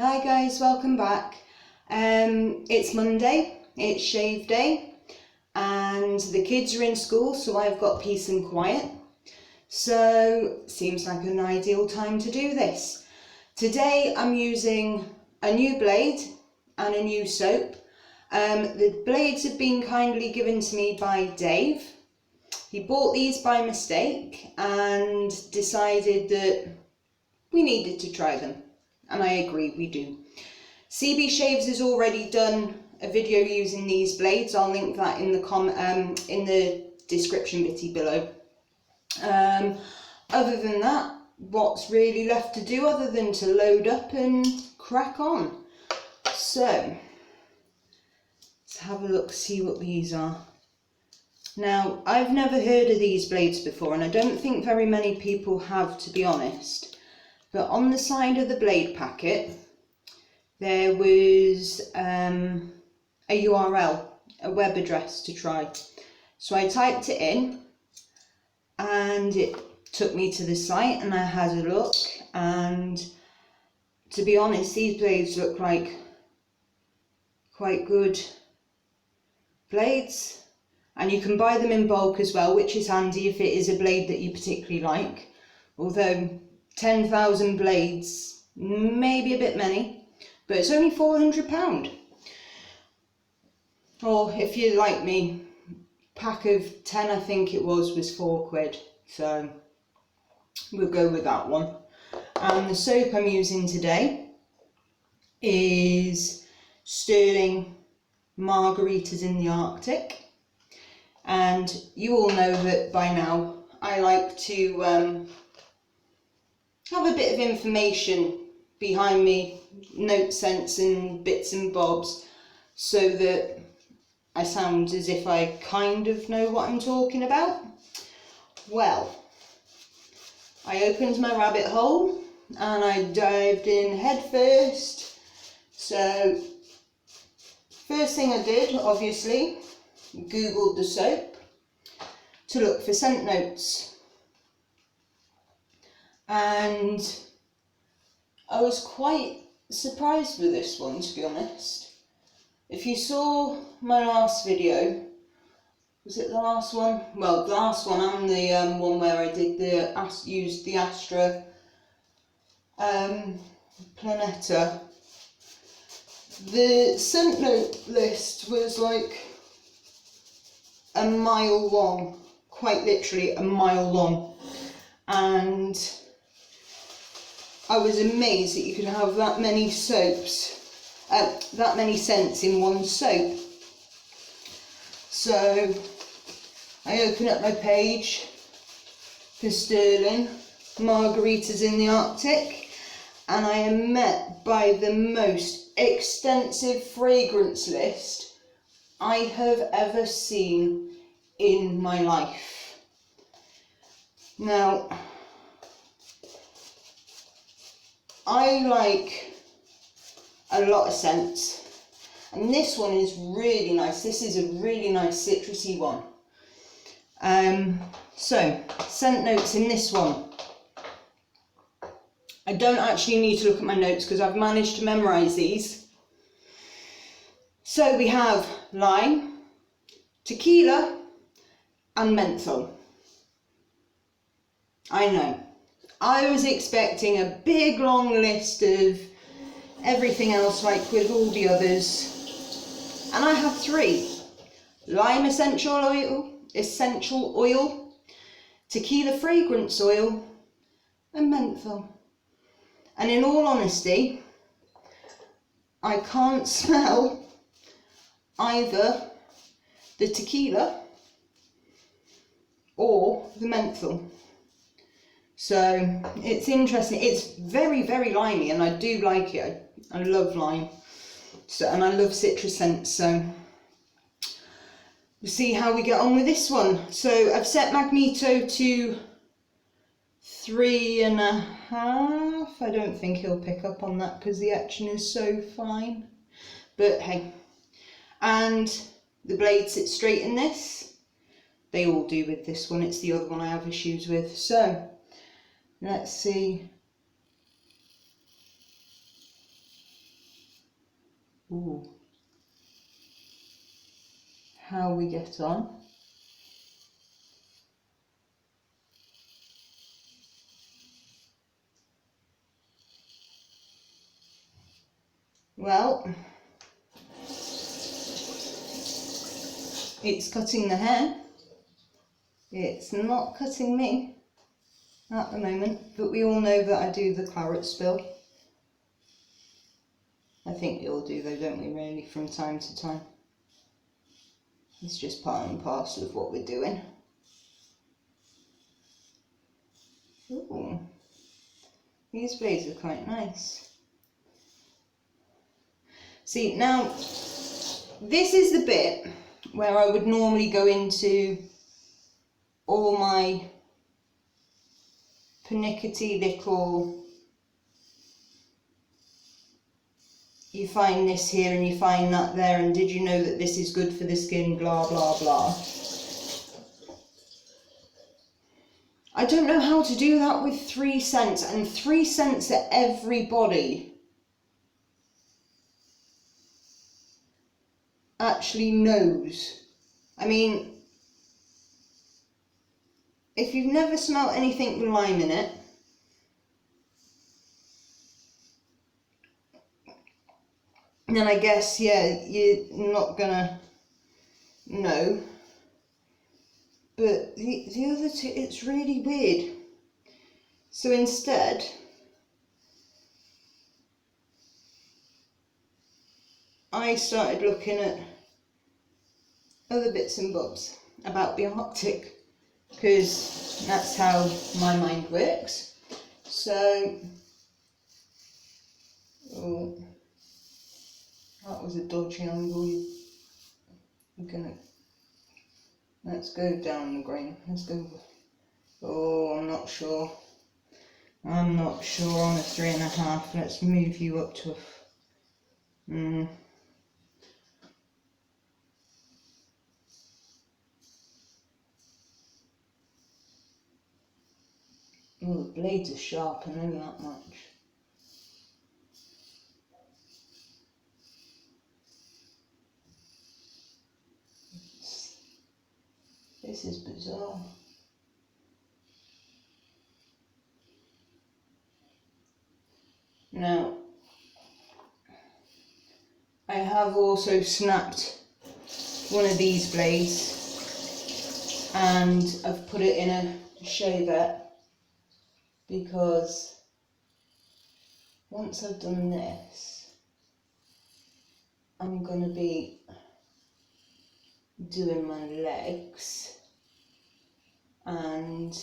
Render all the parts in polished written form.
Hi guys, welcome back. It's Monday, it's shave day, and the kids are in school, so I've got peace and quiet. So, seems like an ideal time to do this. Today I'm using a new blade and a new soap. The blades have been kindly given to me by Dave. He bought these by mistake and decided that we needed to try them. And I agree, we do. CB Shaves has already done a video using these blades. I'll link that in the description bitty below. Other than that, what's really left to do other than to load up and crack on? So, let's have a look, see what these are. Now, I've never heard of these blades before, and I don't think very many people have, to be honest. But on the side of the blade packet, there was a URL, a web address to try. So I typed it in and it took me to the site and I had a look, and to be honest, these blades look like quite good blades. And you can buy them in bulk as well, which is handy if it is a blade that you particularly like. Although 10,000 blades, maybe a bit many, but it's only £400. Or if you're like me, pack of 10 I think it was £4. So we'll go with that one. And the soap I'm using today is Stirling Margaritas in the Arctic. And you all know that by now I like to have a bit of information behind me, note sense and bits and bobs, so that I sound as if I kind of know what I'm talking about. Well, I opened my rabbit hole and I dived in head first. So, first thing I did, obviously, Googled the soap to look for scent notes. And I was quite surprised with this one, to be honest. If you saw my last video, was it the last one? Well, the last one and the one where I did used the Astra Planeta. The scent note list was like a mile long, quite literally a mile long, and I was amazed that you could have that many soaps, that many scents in one soap. So I open up my page for Stirling Margaritas in the Arctic, and I am met by the most extensive fragrance list I have ever seen in my life. Now, I like a lot of scents, and this one is really nice. This is a really nice citrusy one. So, scent notes in this one. I don't actually need to look at my notes because I've managed to memorise these. So we have lime, tequila and menthol. I know. I was expecting a big long list of everything else like with all the others, and I have 3. Lime essential oil, tequila fragrance oil and menthol. And in all honesty, I can't smell either the tequila or the menthol. So it's interesting. It's very, very limey, and I do like it. I love lime, and I love citrus scents. So we'll see how we get on with this one. So I've set Magneto to 3.5. I don't think he'll pick up on that because the action is so fine. But hey, and the blade sits straight in this. They all do with this one. It's the other one I have issues with. So let's see Ooh. How we get on. Well, it's cutting the hair. It's not cutting me at the moment, but we all know that I do the claret spill. I think we all do though, don't we, really, from time to time. It's just part and parcel of what we're doing. Ooh, these blades are quite nice. See, now, this is the bit where I would normally go into all my pernickety little, you find this here and you find that there, and did you know that this is good for the skin, blah, blah, blah. I don't know how to do that with 3 cents, and 3 cents that everybody actually knows. I mean, if you've never smelt anything with lime in it, then I guess, yeah, you're not gonna know. But the other two, it's really weird. So instead, I started looking at other bits and bobs about the Arctic, because that's how my mind works. So, oh, that was a dodgy angle. You're gonna, let's go down the grain. Let's go. Oh, I'm not sure. I'm not sure on a 3.5. Let's move you up to a. Oh, the blades are sharp, I know that much. This is bizarre. Now, I have also snapped one of these blades and I've put it in a shavette, because once I've done this, I'm going to be doing my legs, and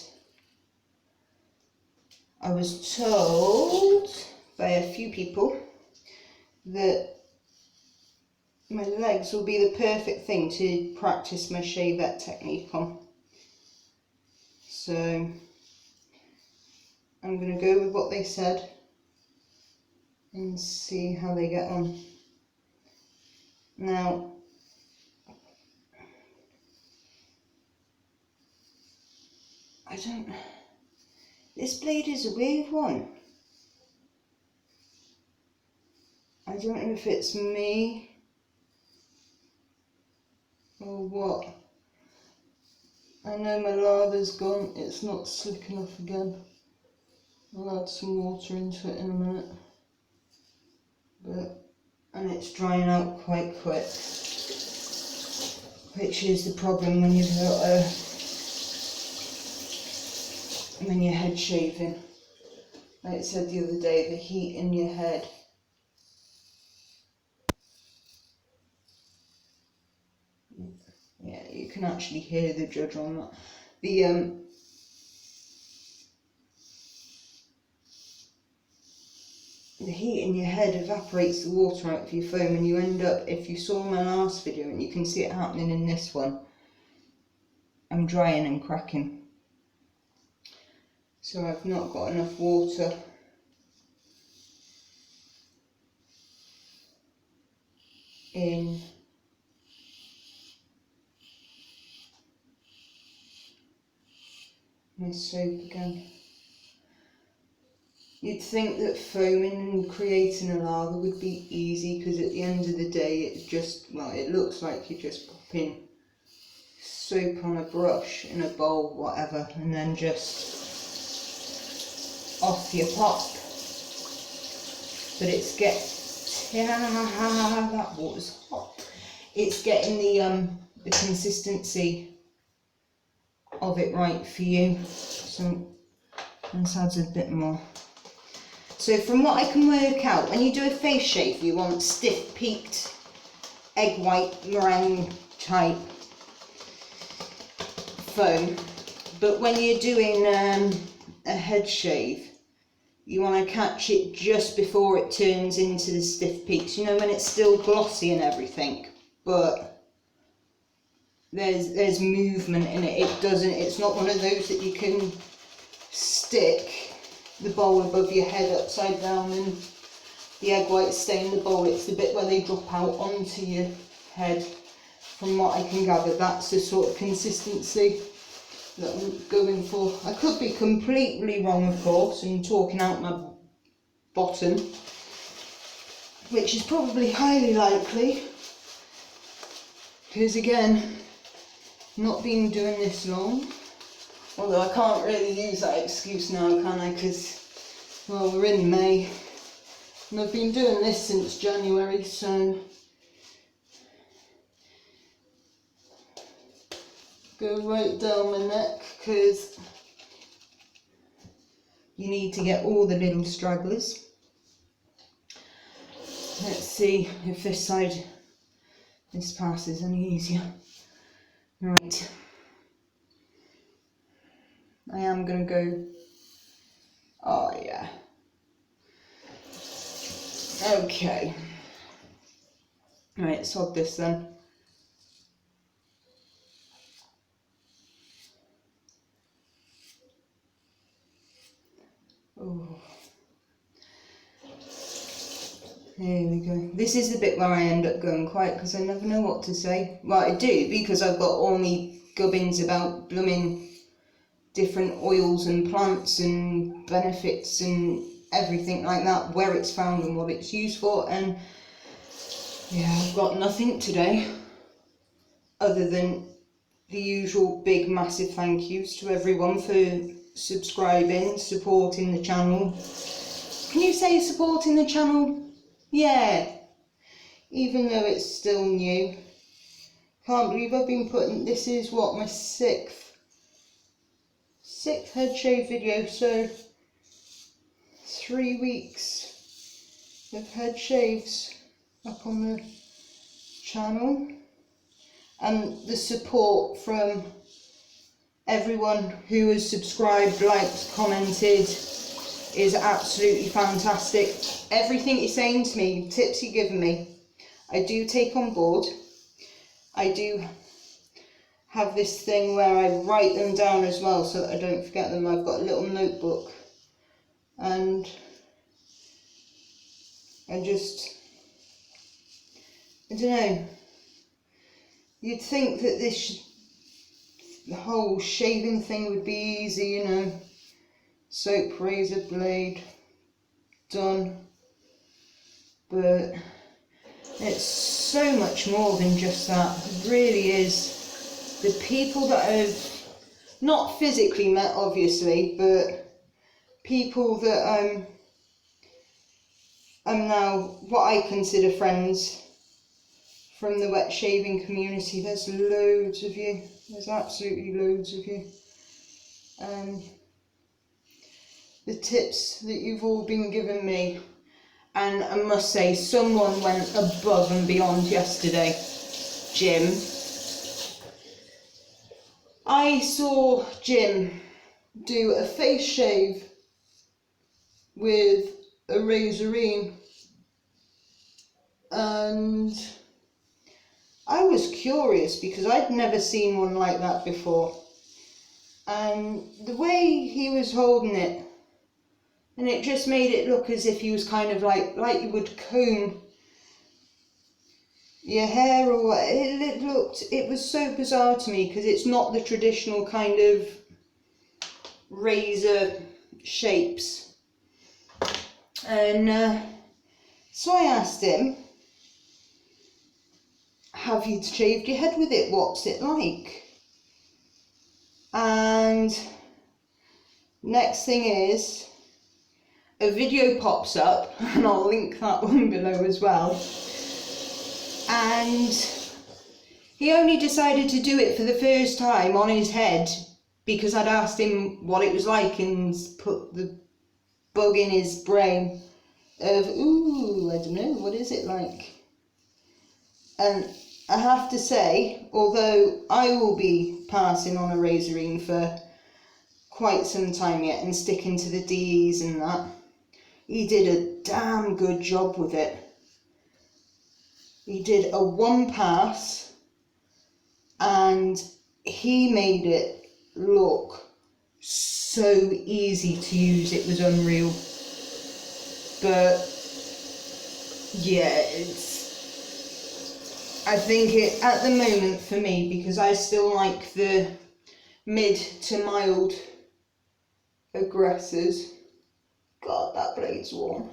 I was told by a few people that my legs will be the perfect thing to practice my shavette technique on. So I'm going to go with what they said and see how they get on. Now, this blade is a weird one. I don't know if it's me or what. I know my lather's gone, it's not slick enough again. I'll add some water into it in a minute. And it's drying out quite quick, which is the problem when you've got when you're head shaving. Like I said the other day, the heat in your head. Yeah, you can actually hear the judge on that. The heat in your head evaporates the water out of your foam, and you end up, if you saw my last video, and you can see it happening in this one, I'm drying and cracking. So I've not got enough water in my soap again. You'd think that foaming and creating a lather would be easy, because at the end of the day it's just, well, it looks like you're just popping soap on a brush in a bowl, whatever, and then just off your pop. But it's that water's hot. It's getting the consistency of it right for you. So let's add a bit more. So from what I can work out, when you do a face shave, you want stiff peaked egg white meringue type foam. But when you're doing a head shave, you want to catch it just before it turns into the stiff peaks. You know, when it's still glossy and everything, but there's movement in it. It's not one of those that you can stick the bowl above your head upside down and the egg whites stay in the bowl. It's the bit where they drop out onto your head. From what I can gather, that's the sort of consistency that I'm going for. I could be completely wrong, of course, and talking out my bottom, which is probably highly likely, because again, not been doing this long. Although I can't really use that excuse now, can I? Because, well, we're in May, and I've been doing this since January, so go right down my neck, because you need to get all the little stragglers. Let's see if this passes any easier. Right. I am going to go, oh yeah, okay, right, sod this then. Oh, here we go. This is the bit where I end up going quiet, because I never know what to say. Well, I do, because I've got all me gubbins about blooming different oils and plants and benefits and everything like that, where it's found and what it's used for, and yeah, I've got nothing today other than the usual big massive thank yous to everyone for subscribing, supporting the channel. Can you say supporting the channel? Yeah, even though it's still new. Can't believe I've been putting, this is what, my sixth head shave video, so 3 weeks of head shaves up on the channel, and the support from everyone who has subscribed, liked, commented is absolutely fantastic. Everything you're saying to me, tips you're giving me, I do take on board. I do have this thing where I write them down as well so that I don't forget them. I've got a little notebook, and I don't know, you'd think that the whole shaving thing would be easy, you know, soap, razor blade, done, but it's so much more than just that. It really is. The people that I've not physically met, obviously, but people that I'm now what I consider friends from the wet shaving community. There's loads of you. There's absolutely loads of you. The tips that you've all been giving me, and I must say, someone went above and beyond yesterday. Jim. I saw Jim do a face shave with a razorine, and I was curious because I'd never seen one like that before, and the way he was holding it, and it just made it look as if he was kind of like you would comb your hair, or what. It was so bizarre to me, because it's not the traditional kind of razor shapes And so I asked him, have you shaved your head with it? What's it like? And next thing is, a video pops up, and I'll link that one below as well. And he only decided to do it for the first time on his head because I'd asked him what it was like and put the bug in his brain of, ooh, I don't know, what is it like? And I have to say, although I will be passing on a razorine for quite some time yet and sticking to the DEs and that, he did a damn good job with it. He did a one pass and he made it look so easy to use, it was unreal. But yeah, I think it, at the moment for me, because I still like the mid to mild aggressors, God, that blade's warm.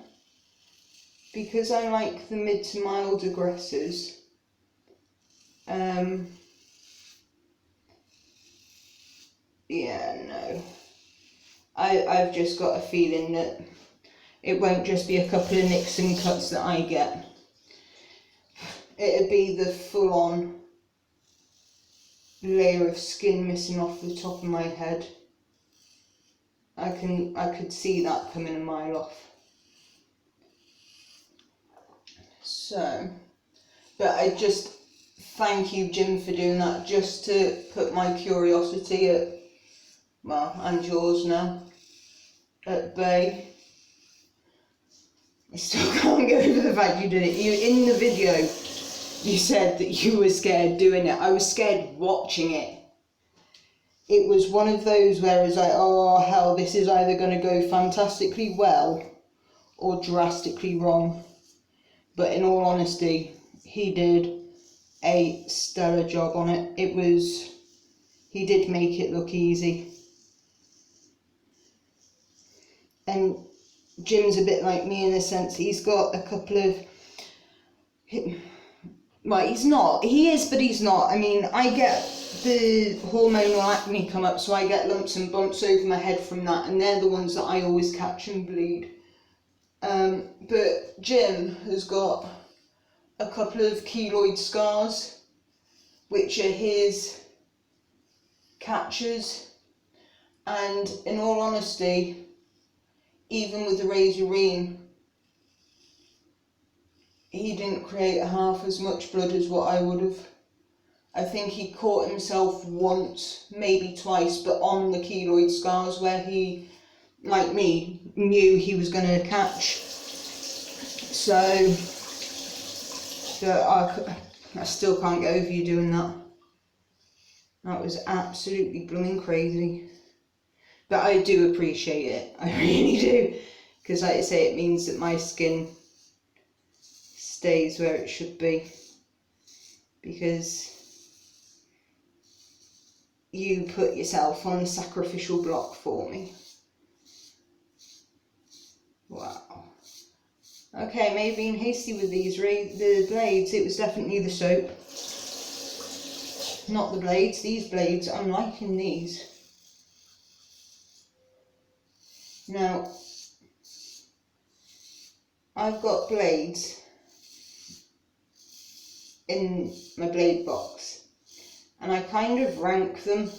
Because I like the mid to mild aggressors, yeah, no. I've just got a feeling that it won't just be a couple of nicks and cuts that I get. It'd be the full-on layer of skin missing off the top of my head. I could see that coming a mile off. So, but I just thank you, Jim, for doing that, just to put my curiosity at, well, and yours now, at bay. I still can't get over the fact you did it. You, in the video, you said that you were scared doing it. I was scared watching it. It was one of those where it was like, oh hell, this is either going to go fantastically well or drastically wrong. But in all honesty, he did a stellar job on it. He did make it look easy. And Jim's a bit like me in the sense he's got a couple of, well, he is, but he's not. I mean, I get the hormonal acne come up, so I get lumps and bumps over my head from that, and they're the ones that I always catch and bleed. But Jim has got a couple of keloid scars, which are his catchers, and in all honesty, even with the razorine, he didn't create half as much blood as what I would have. I think he caught himself once, maybe twice, but on the keloid scars where he, like me, knew he was going to catch. So, I still can't get over you doing that. That was absolutely blooming crazy. But I do appreciate it, I really do. Because like I say, it means that my skin stays where it should be. Because you put yourself on the sacrificial block for me. Wow. Okay, maybe being hasty with the blades. It was definitely the soap, not the blades. These blades, I'm liking these. Now, I've got blades in my blade box, and I kind of rank them.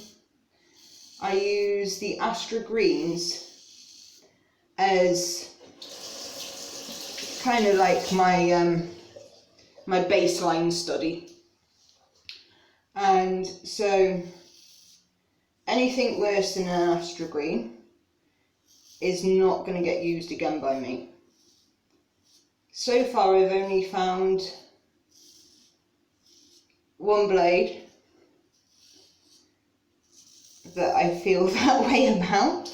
I use the Astra Greens as kind of like my my baseline study, and so anything worse than an Astra Green is not going to get used again by me. So far I've only found one blade that I feel that way about.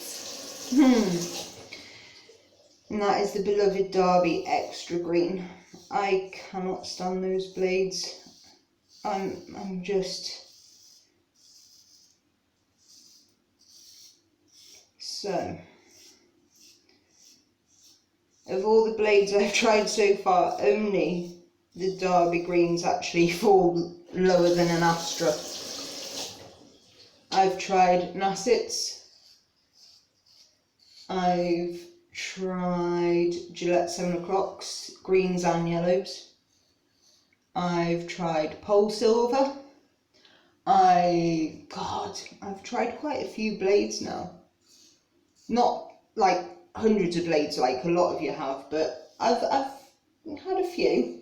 And that is the beloved Derby Extra Green. I cannot stand those blades. I'm just... So, of all the blades I've tried so far, only the Derby greens actually fall lower than an Astra. I've tried Nassets, I've tried Gillette 7 o'clocks, greens and yellows. I've tried Pole Silver. I've tried quite a few blades now. Not like hundreds of blades like a lot of you have, but I've had a few.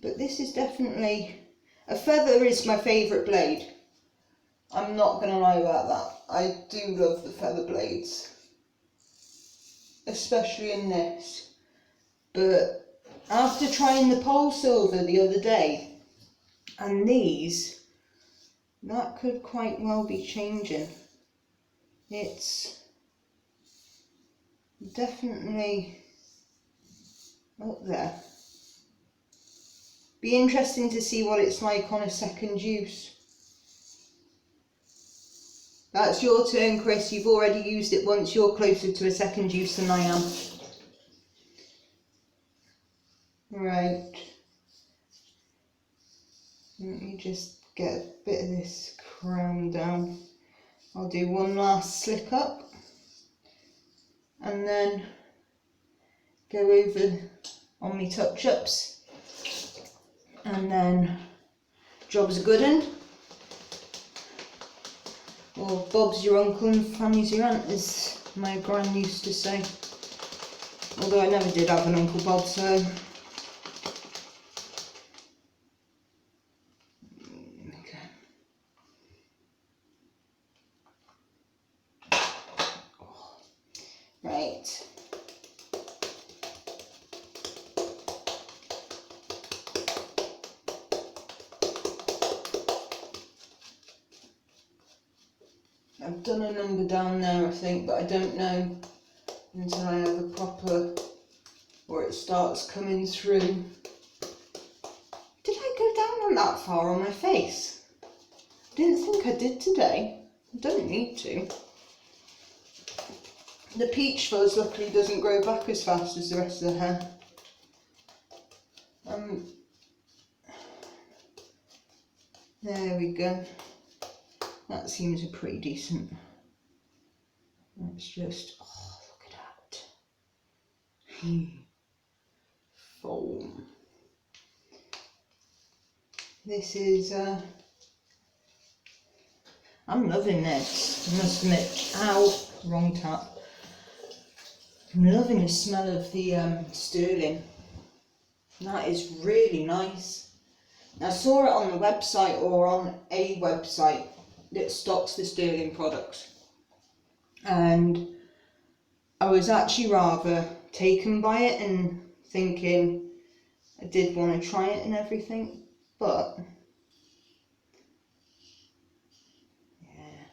But this is definitely, a feather is my favourite blade. I'm not going to lie about that. I do love the feather blades. Especially in this. But after trying the Pole Silver the other day, and these, that could quite well be changing. It's definitely up there. Be interesting to see what it's like on a second use. That's your turn, Chris. You've already used it once. You're closer to a second use than I am. Right. Let me just get a bit of this crown down. I'll do one last slick up and then go over on my touch-ups, and then job's a good un. Or Bob's your uncle and Fanny's your aunt, as my gran used to say. Although I never did have an Uncle Bob, so... Okay. Right. I've done a number down there, I think, but I don't know until I have a proper, or it starts coming through. Did I go down on that far on my face? I didn't think I did today. I don't need to. The peach fuzz luckily doesn't grow back as fast as the rest of the hair. There we go. That seems a pretty decent. Let's just, oh, look at that. Foam. This is, I'm loving this, I must admit. Ow, wrong tap. I'm loving the smell of the Stirling. That is really nice. I saw it on the website, or on a website that stocks the Stirling products, and I was actually rather taken by it and thinking I did want to try it and everything, but yeah,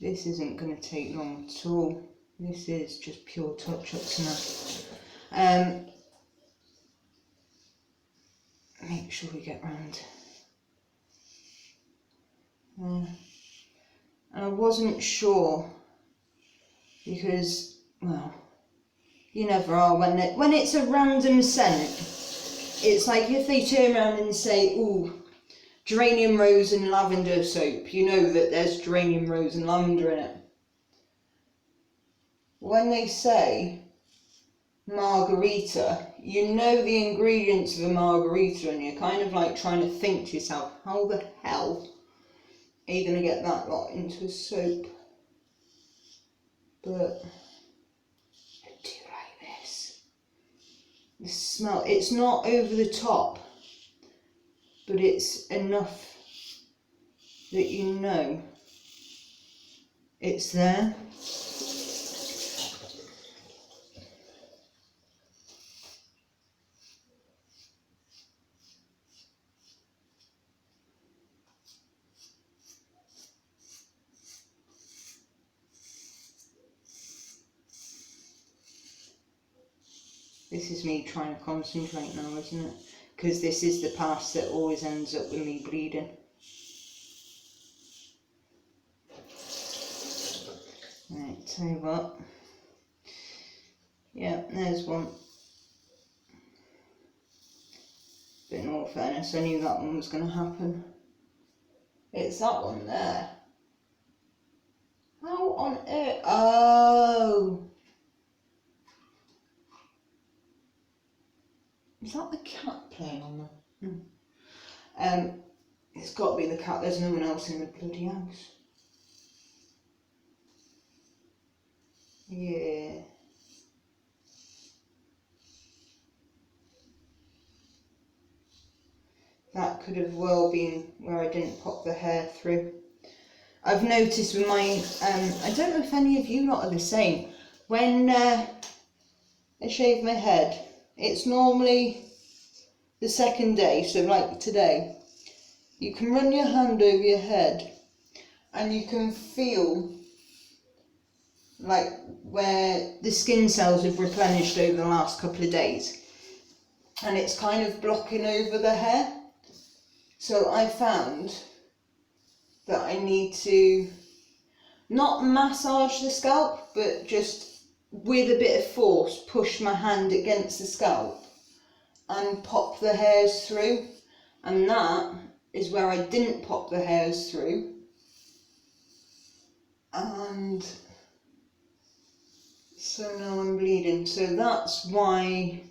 this isn't going to take long at all. This is just pure touch-ups now. Make sure we get round. And I wasn't sure, because, well, you never are when it's a random scent. It's like if they turn around and say, ooh, geranium rose and lavender soap, you know that there's geranium rose and lavender in it. When they say Margarita, you know the ingredients of a margarita, and you're kind of like trying to think to yourself, how the hell are you going to get that lot into a soap? But I do like this. The smell, it's not over the top, but it's enough that you know it's there. This is me trying to concentrate now, isn't it? Because this is the pass that always ends up with me bleeding. Right, tell you what. Yeah, there's one. But in all fairness, I knew that one was going to happen. It's that one there. How on earth? Oh! Is that the cat playing on there? It's got to be the cat. There's no one else in the bloody house. Yeah. That could have well been where I didn't pop the hair through. I've noticed with my, I don't know if any of you lot are the same. When I shave my head, it's normally the second day, so like today, you can run your hand over your head and you can feel like where the skin cells have replenished over the last couple of days, and it's kind of blocking over the hair. So I found that I need to not massage the scalp, but just with a bit of force push my hand against the scalp and pop the hairs through. And that is where I didn't pop the hairs through, and so now I'm bleeding. So that's why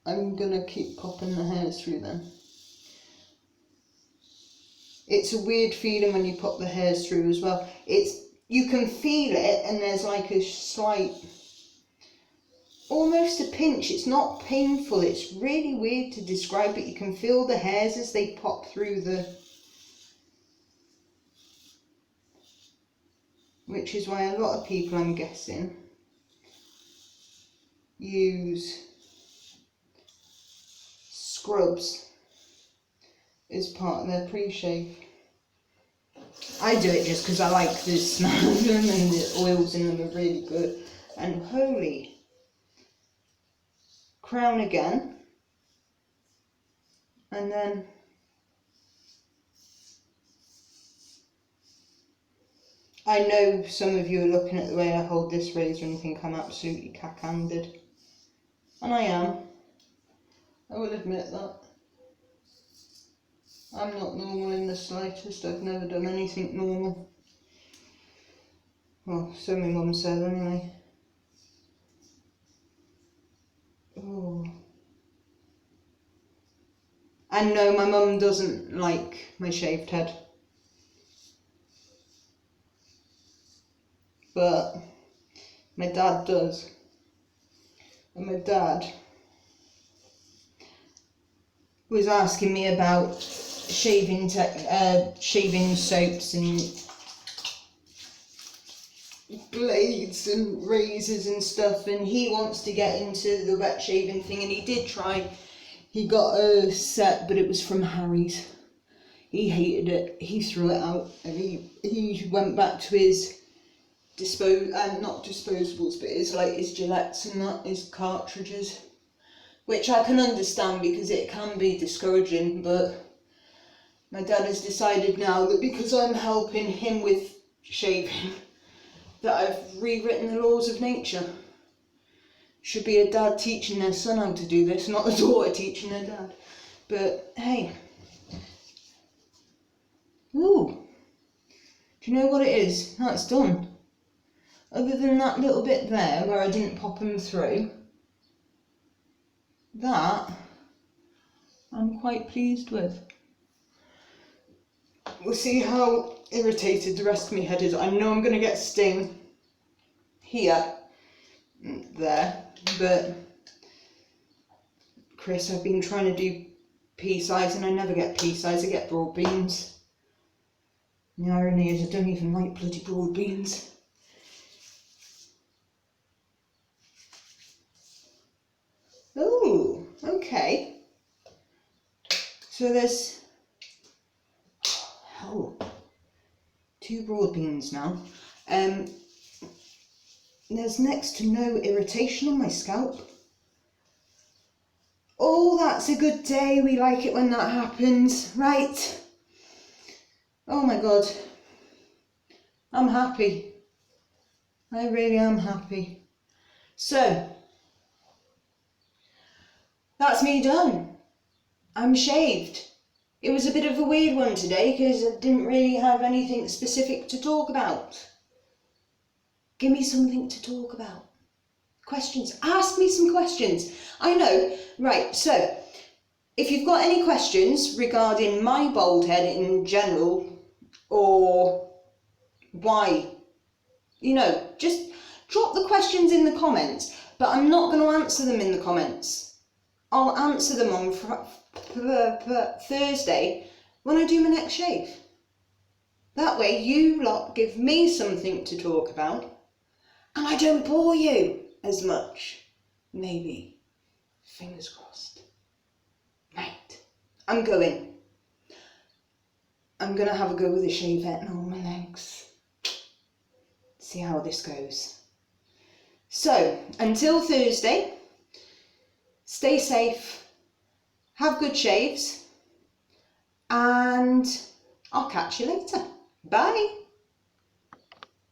I'm gonna keep popping the hairs through then. It's a weird feeling when you pop the hairs through as well. You can feel it, and there's like a slight, almost a pinch. It's not painful. It's really weird to describe, but you can feel the hairs as they pop through which is why a lot of people, I'm guessing, use scrubs as part of their pre-shave. I do it just because I like the smell of them, and the oils in them are really good. And holy, crown again, and then I know some of you are looking at the way I hold this razor and think I'm absolutely cack-handed, and I am. I will admit that. I'm not normal in the slightest. I've never done anything normal. Well, so my mum said anyway. Oh. And no, my mum doesn't like my shaved head. But my dad does. And my dad was asking me about shaving soaps and blades and razors and stuff, and he wants to get into the wet shaving thing, and he did try. He got a set, but it was from Harry's. He hated it. He threw it out, and he went back to his not disposables, but his Gillettes and that, his cartridges, which I can understand because it can be discouraging. But my dad has decided now that because I'm helping him with shaving, that I've rewritten the laws of nature. Should be a dad teaching their son how to do this, not a daughter teaching her dad. But hey. Ooh. Do you know what it is? That's done. Other than that little bit there where I didn't pop them through, that I'm quite pleased with. We'll see how irritated the rest of my head is. I know I'm going to get sting here, there, but Chris, I've been trying to do pea-size and I never get pea-size, I get broad beans. The irony is I don't even like bloody broad beans. Oh, okay. So there's, two broad beans now. There's next to no irritation on my scalp. Oh, that's a good day. We like it when that happens. Right. Oh my God. I'm happy. I really am happy. So, that's me done. I'm shaved. It was a bit of a weird one today because I didn't really have anything specific to talk about. Give me something to talk about. Questions. Ask me some questions. I know. Right, so if you've got any questions regarding my bald head in general, or why, just drop the questions in the comments, but I'm not going to answer them in the comments. I'll answer them on Thursday when I do my next shave. That way you lot give me something to talk about and I don't bore you as much. Maybe. Fingers crossed. Right, I'm going to have a go with the shavette on my legs. See how this goes. So, until Thursday, stay safe, have good shaves, and I'll catch you later. Bye.